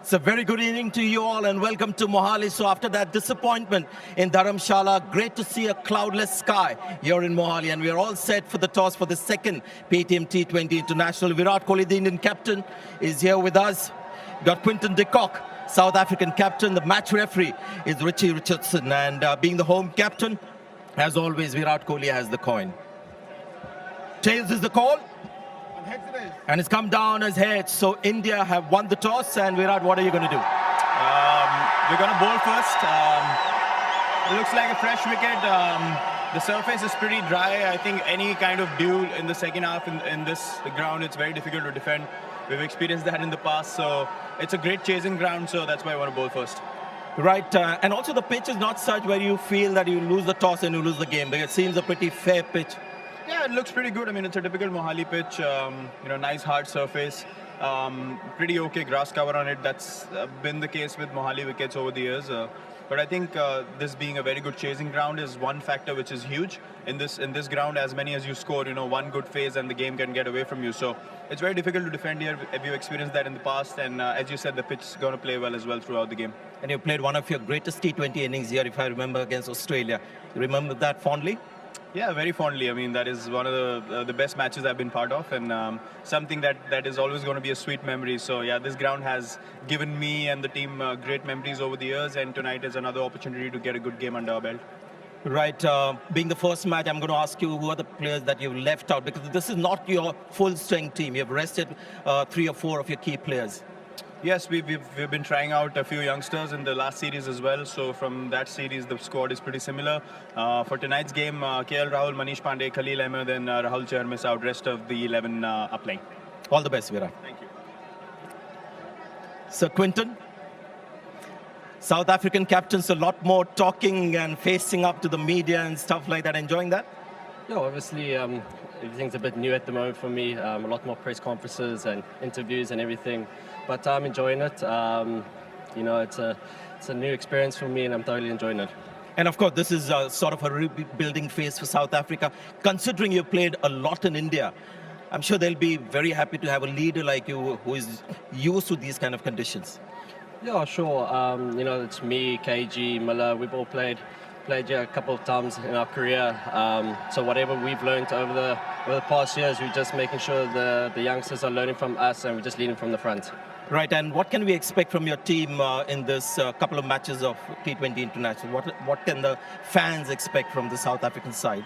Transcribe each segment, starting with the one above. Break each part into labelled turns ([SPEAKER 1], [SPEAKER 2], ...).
[SPEAKER 1] So very good evening to you all and welcome to Mohali. So after that disappointment in Dharamshala, great to see a cloudless sky here in Mohali, and we are all set for the toss for the second PTM T20 International. Virat Kohli, the Indian captain, is here with us. Got Quinton de Kock, South African captain. The match referee is Richie Richardson, and being the home captain, as always, Virat Kohli has the coin. Tails is the call. And it's come down as heads. So India have won the toss. And Virat, what are you going to do?
[SPEAKER 2] We're going to bowl first. It looks like a fresh wicket. The surface is pretty dry. I think any kind of dew in the second half in this ground, it's very difficult to defend. We've experienced that in the past. So it's a great chasing ground. So that's why I want to bowl first.
[SPEAKER 1] Right. And also the pitch is not such where you feel that you lose the toss and you lose the game. But it seems a pretty fair pitch.
[SPEAKER 2] Yeah, it looks pretty good. I mean, it's a typical Mohali pitch. Nice hard surface. Pretty okay grass cover on it. That's been the case with Mohali wickets over the years. But I think this being a very good chasing ground is one factor which is huge. In this ground, as many as you score, one good phase and the game can get away from you. So it's very difficult to defend here. We've experienced that in the past. And as you said, the pitch is going to play well as well throughout the game.
[SPEAKER 1] And you played one of your greatest T20 innings here, if I remember, against Australia. You remember that fondly?
[SPEAKER 2] Yeah, very fondly. I mean, that is one of the best matches I've been part of, and something that is always going to be a sweet memory. So yeah, this ground has given me and the team great memories over the years, and tonight is another opportunity to get a good game under our belt.
[SPEAKER 1] Right. Being the first match, I'm going to ask you who are the players that you've left out, because this is not your full-strength team. You've rested 3 or 4 of your key players.
[SPEAKER 2] Yes, we've been trying out a few youngsters in the last series as well. So from that series, the squad is pretty similar. For tonight's game, KL Rahul, Manish Pandey, Khalil Ahmed, and Rahul Chahar miss out. Rest of the 11 are playing.
[SPEAKER 1] All the best, Virat.
[SPEAKER 2] Thank you.
[SPEAKER 1] Sir Quinton, South African captains, a lot more talking and facing up to the media and stuff like that. Enjoying that?
[SPEAKER 3] Yeah, obviously everything's a bit new at the moment for me. A lot more press conferences and interviews and everything, but I'm enjoying it. It's a new experience for me, and I'm thoroughly enjoying it.
[SPEAKER 1] And of course, this is sort of a rebuilding phase for South Africa. Considering you played a lot in India, I'm sure they'll be very happy to have a leader like you who is used to these kind of conditions.
[SPEAKER 3] Yeah, sure. It's me, KG, Miller. We've all played here a couple of times in our career. So whatever we've learned over the past years, we're just making sure the youngsters are learning from us, and we're just leading from the front.
[SPEAKER 1] Right, and what can we expect from your team in this couple of matches of T20 International? What can the fans expect from the South African side?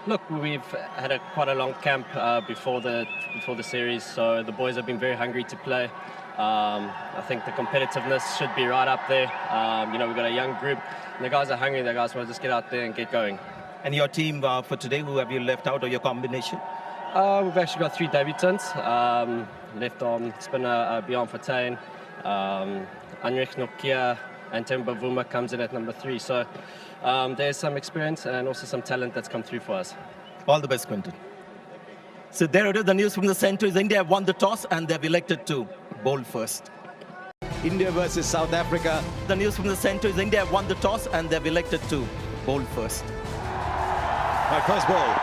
[SPEAKER 3] Look, we've had quite a long camp before the series, so the boys have been very hungry to play. I think the competitiveness should be right up there. We've got a young group, and the guys are hungry. The guys want to just get out there and get going.
[SPEAKER 1] And your team for today, who have you left out, or your combination?
[SPEAKER 3] We've actually got 3 debutants. Left arm spinner Bjorn Fortuin, Anrich Nokia, and Tim Bavuma comes in at number 3. So there's some experience and also some talent that's come through for us.
[SPEAKER 1] All the best, Quinton. So there it is. The news from the centre is India have won the toss and they've elected to bowl first.
[SPEAKER 4] India versus South Africa.
[SPEAKER 1] The news from the centre is India have won the toss and they've elected to bowl first.
[SPEAKER 4] Right, first ball.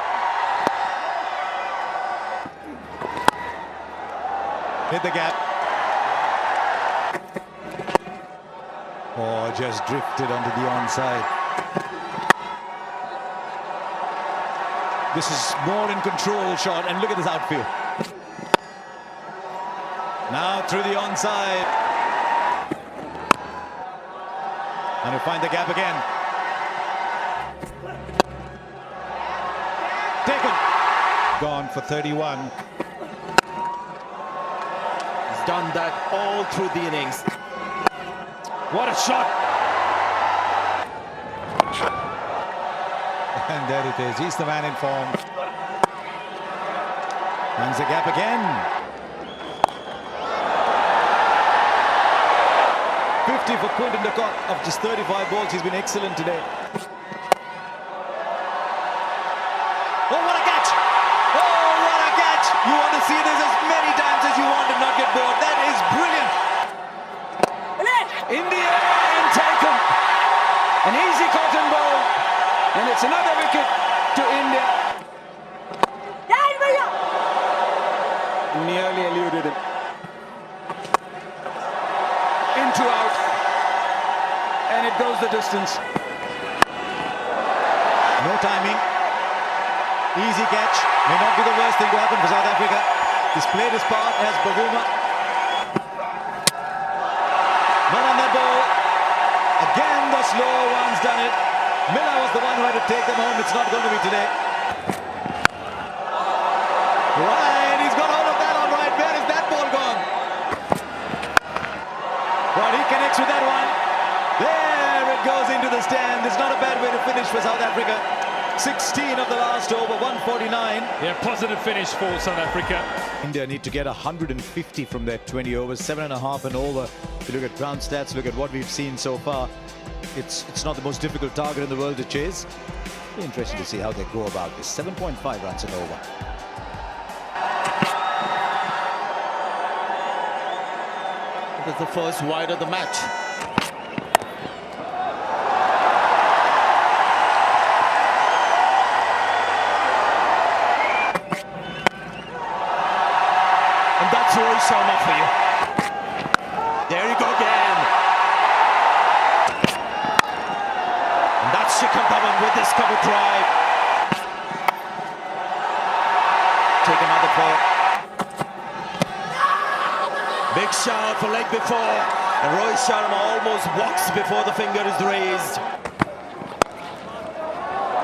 [SPEAKER 4] Hit the gap. Oh, just drifted onto the onside. This is more in control shot, and look at this outfield. Now through the onside. And he'll find the gap again. Taken. Gone for 31.
[SPEAKER 1] He's done that all through the innings.
[SPEAKER 4] What a shot! And there it is. He's the man in form. Finds the gap again. 50 for Quinton de Kock of just 35 balls. He's been excellent today. Oh, what a catch! Oh, what a catch! You want to see this as many times as you want and not get bored. That is brilliant. In the air and taken. An easy cotton ball. And it's another wicket to India. Nearly eluded him.
[SPEAKER 5] 2 out, and it goes the distance.
[SPEAKER 4] No timing. Easy catch. May not be the worst thing to happen for South Africa. He's played his part as Bavuma. Not on that ball. Again, the slow one's done it. Miller was the one who had to take them home. It's not going to be today. Right, he's got all of that all right. Where is that ball gone? Right, he connects with that one. There it goes into the stand. It's not a bad way to finish for South Africa. 16 of the last over, 149.
[SPEAKER 6] Yeah, positive finish for South Africa.
[SPEAKER 4] India need to get 150 from their 20 overs, 7.5 and over. If you look at ground stats, look at what we've seen so far. It's not the most difficult target in the world to chase. Be interesting to see how they go about this. 7.5 runs and over.
[SPEAKER 1] That's the first wide of the match. And that's Rohit Sharma for you. There you go again. And that's Shikhar Dhawan with this cover drive. Take another ball. Big shot for leg before. And Rohit Sharma almost walks before the finger is raised.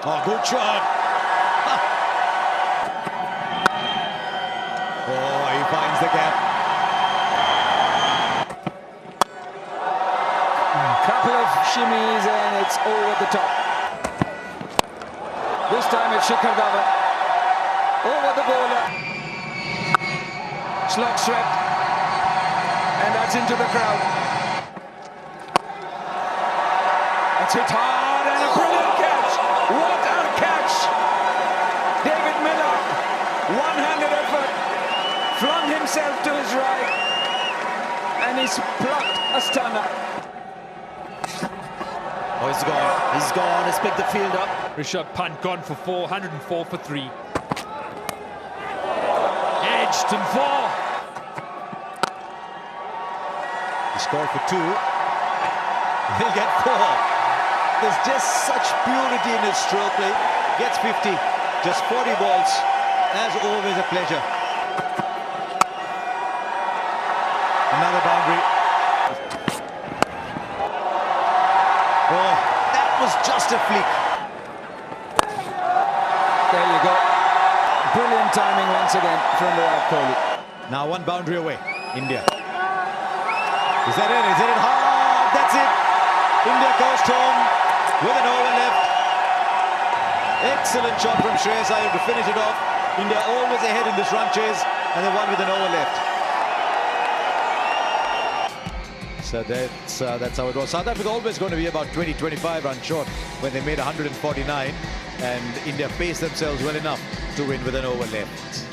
[SPEAKER 1] Oh, good shot.
[SPEAKER 4] Oh, he finds the gap.
[SPEAKER 5] Couple of shimmies and it's over the top. This time it's Shikhar Dhawan. Over the bowler. Slug swept. And that's into the crowd. That's hit hard and a brilliant catch. What a catch! David Miller, one-handed effort, flung himself to his right, and he's plucked a stunner.
[SPEAKER 1] Oh, he's gone. He's gone. He's picked the field up.
[SPEAKER 6] Rishabh Pant gone for 4, 104 for 3. Edged and 4.
[SPEAKER 4] He scored for 2. He'll get 4. There's just such purity in his stroke play. Gets 50. Just 40 balls. As always, a pleasure. Another boundary. Oh, that was just a flick.
[SPEAKER 5] There you go. Brilliant timing once again from Virat Kohli.
[SPEAKER 4] Now one boundary away. India. Is that it? Is it hard? That's it. India goes home with an over left. Excellent shot from Shreyas Iyer to finish it off. India always ahead in this run chase, and they won with an over left. So that's how it was. South Africa always going to be about 20-25 runs short when they made 149, and India paced themselves well enough to win with an over left.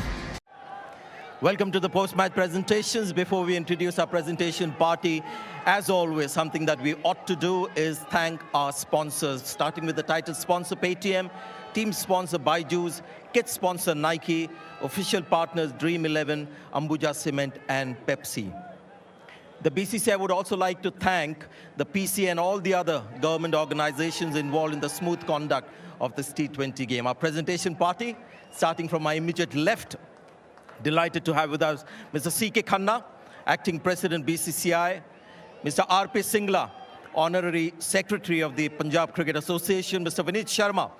[SPEAKER 1] Welcome to the post-match presentations. Before we introduce our presentation party, as always, something that we ought to do is thank our sponsors, starting with the title sponsor Paytm, team sponsor Byju's, kit sponsor Nike, official partners Dream 11, Ambuja Cement and Pepsi. The BCCI would also like to thank the PC and all the other government organizations involved in the smooth conduct of this T20 game. Our presentation party, starting from my immediate left, delighted to have with us Mr. C.K. Khanna, Acting President BCCI, Mr. R.P. Singla, Honorary Secretary of the Punjab Cricket Association, Mr. Vineet Sharma,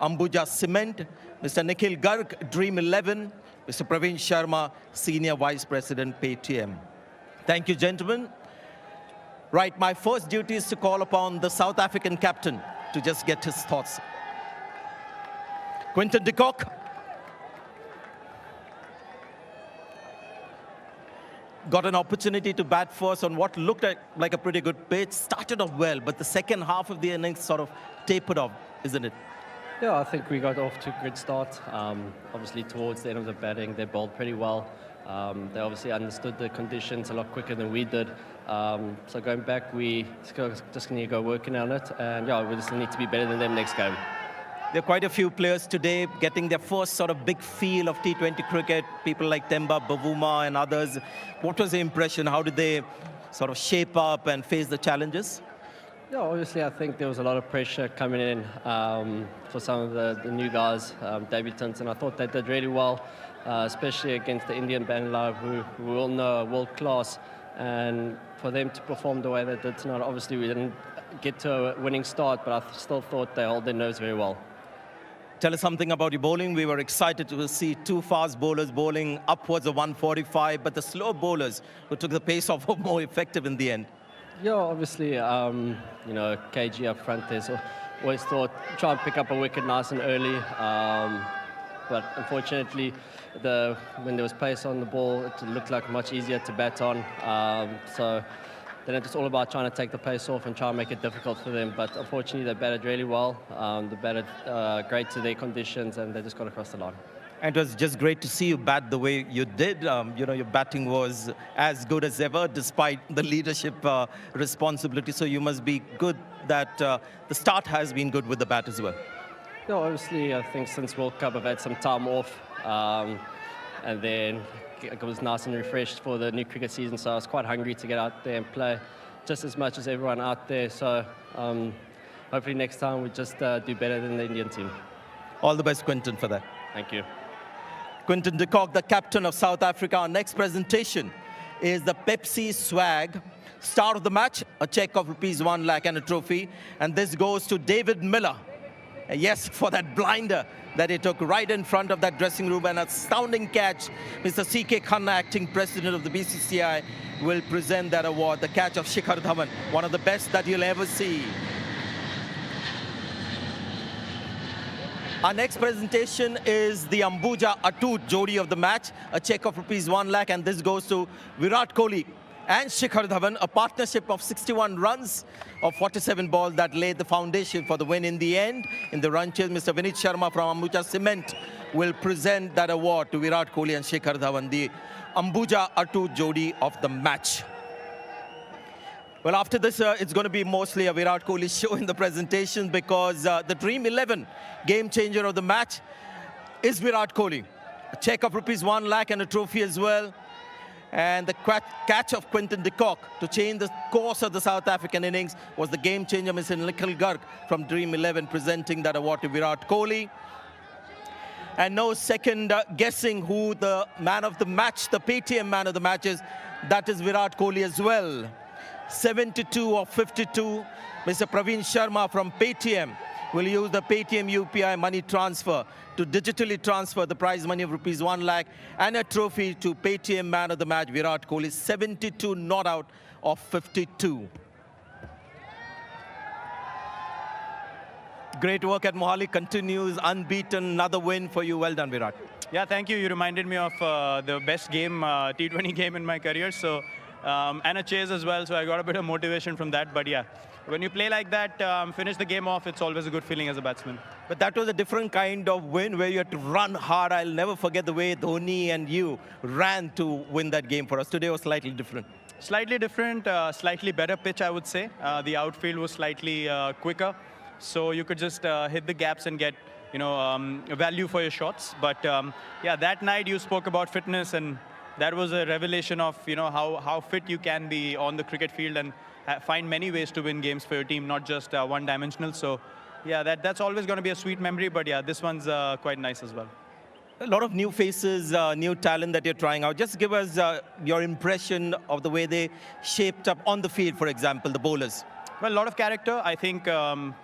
[SPEAKER 1] Ambuja Cement, Mr. Nikhil Garg, Dream 11, Mr. Praveen Sharma, Senior Vice President, Paytm. Thank you, gentlemen. Right, my first duty is to call upon the South African captain to just get his thoughts. Quinton de Kock. Got an opportunity to bat first on what looked like a pretty good pitch. Started off well, but the second half of the innings sort of tapered off, isn't it?
[SPEAKER 3] Yeah, I think we got off to a good start. Obviously, towards the end of the batting, they bowled pretty well. They obviously understood the conditions a lot quicker than we did. So going back, we just need to go working on it. And yeah, we just need to be better than them next game.
[SPEAKER 1] There are quite a few players today getting their first sort of big feel of T20 cricket. People like Temba, Bavuma and others. What was the impression? How did they sort of shape up and face the challenges?
[SPEAKER 3] Yeah, obviously, I think there was a lot of pressure coming in for some of the new guys, debutants, and I thought they did really well, especially against the Indian Bangalore, who we all know are world class. And for them to perform the way they did tonight, obviously we didn't get to a winning start, but I still thought they held their nerves very well.
[SPEAKER 1] Tell us something about your bowling. We were excited to see two fast bowlers bowling upwards of 145, but the slow bowlers who took the pace off were more effective in the end.
[SPEAKER 3] Yeah, obviously, KG up front there, so always thought try and pick up a wicket nice and early. But unfortunately, when there was pace on the ball, it looked like much easier to bat on. So then it's all about trying to take the pace off and try and make it difficult for them. But unfortunately, they batted really well. They batted great to their conditions, and they just got across the line.
[SPEAKER 1] And it was just great to see you bat the way you did. Your batting was as good as ever, despite the leadership responsibility. So you must be good that the start has been good with the bat as well.
[SPEAKER 3] Yeah, obviously, I think since World Cup, I've had some time off. And then it was nice and refreshed for the new cricket season. So I was quite hungry to get out there and play just as much as everyone out there. So hopefully next time we just do better than the Indian team.
[SPEAKER 1] All the best, Quinton, for that.
[SPEAKER 3] Thank you.
[SPEAKER 1] Quinton de Kock, the captain of South Africa. Our next presentation is the Pepsi Swag. Star of the match, a cheque of ₹1 lakh and a trophy. And this goes to David Miller. Yes, for that blinder that he took right in front of that dressing room. An astounding catch. Mr. C.K. Khanna, acting president of the BCCI, will present that award. The catch of Shikhar Dhawan, one of the best that you'll ever see. Our next presentation is the Ambuja Atut Jodi of the match, a cheque of ₹1 lakh, and this goes to Virat Kohli and Shikhar Dhawan, a partnership of 61 runs of 47 balls that laid the foundation for the win in the end. In the run chase, Mr. Vinit Sharma from Ambuja Cement will present that award to Virat Kohli and Shikhar Dhawan, the Ambuja Atut Jodi of the match. Well, after this, it's going to be mostly a Virat Kohli show in the presentation, because the Dream 11 game changer of the match is Virat Kohli. A cheque of ₹1 lakh and a trophy as well. And the catch of Quinton de Kock to change the course of the South African innings was the game changer, Mr. Nikhil Garg from Dream 11, presenting that award to Virat Kohli. And no second guessing who the man of the match, the Paytm man of the match is. That is Virat Kohli as well. 72 of 52. Mr. Praveen Sharma from Paytm will use the Paytm UPI money transfer to digitally transfer the prize money of ₹1 lakh and a trophy to Paytm man of the match, Virat Kohli. 72 not out of 52. Great work at Mohali continues, unbeaten, another win for you. Well done, Virat.
[SPEAKER 2] Yeah, thank you. You reminded me of the best game, T20 game in my career. So, and a chase as well. So I got a bit of motivation from that. But yeah, when you play like that, finish the game off, it's always a good feeling as a batsman.
[SPEAKER 1] But that was a different kind of win where you had to run hard. I'll never forget the way Dhoni and you ran to win that game for us. Today was slightly different.
[SPEAKER 2] Slightly different, slightly better pitch, I would say. The outfield was slightly quicker. So you could just hit the gaps and get, value for your shots. But yeah, that night you spoke about fitness, and that was a revelation of, how fit you can be on the cricket field and find many ways to win games for your team, not just one-dimensional. So yeah, that's always going to be a sweet memory. But yeah, this one's quite nice as well.
[SPEAKER 1] A lot of new faces, new talent that you're trying out. Just give us your impression of the way they shaped up on the field, for example, the bowlers.
[SPEAKER 2] Well, a lot of character. I think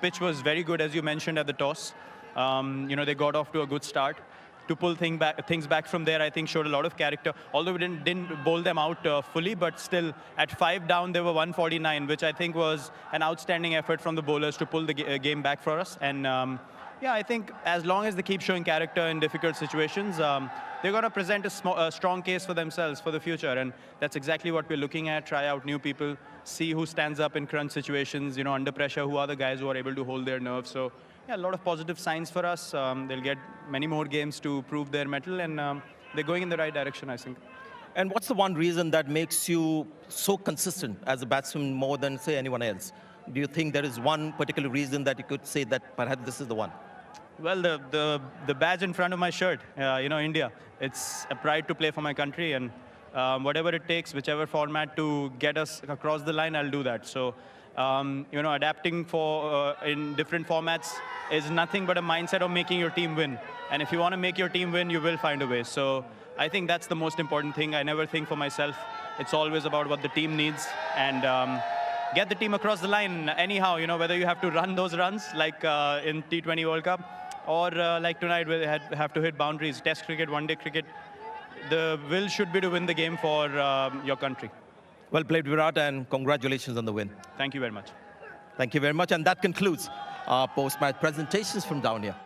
[SPEAKER 2] pitch was very good, as you mentioned, at the toss. They got off to a good start. To pull things back from there, I think showed a lot of character. Although we didn't bowl them out fully, but still, at 5 down, they were 149, which I think was an outstanding effort from the bowlers to pull the game back for us. And yeah, I think as long as they keep showing character in difficult situations, they're going to present a strong case for themselves for the future. And that's exactly what we're looking at. Try out new people, see who stands up in crunch situations, under pressure, who are the guys who are able to hold their nerve. So yeah, a lot of positive signs for us. They'll get many more games to prove their mettle, and they're going in the right direction, I think.
[SPEAKER 1] And what's the one reason that makes you so consistent as a batsman more than, say, anyone else? Do you think there is one particular reason that you could say that perhaps this is the one?
[SPEAKER 2] Well, the badge in front of my shirt, India. It's a pride to play for my country, and whatever it takes, whichever format to get us across the line, I'll do that. So, adapting in different formats is nothing but a mindset of making your team win. And if you want to make your team win, you will find a way. So I think that's the most important thing. I never think for myself. It's always about what the team needs and get the team across the line anyhow, whether you have to run those runs like in T20 World Cup or like tonight where they have to hit boundaries, test cricket, one-day cricket. The will should be to win the game for your country.
[SPEAKER 1] Well played, Virat, and congratulations on the win.
[SPEAKER 2] Thank you very much.
[SPEAKER 1] Thank you very much. And that concludes our post-match presentations from down here.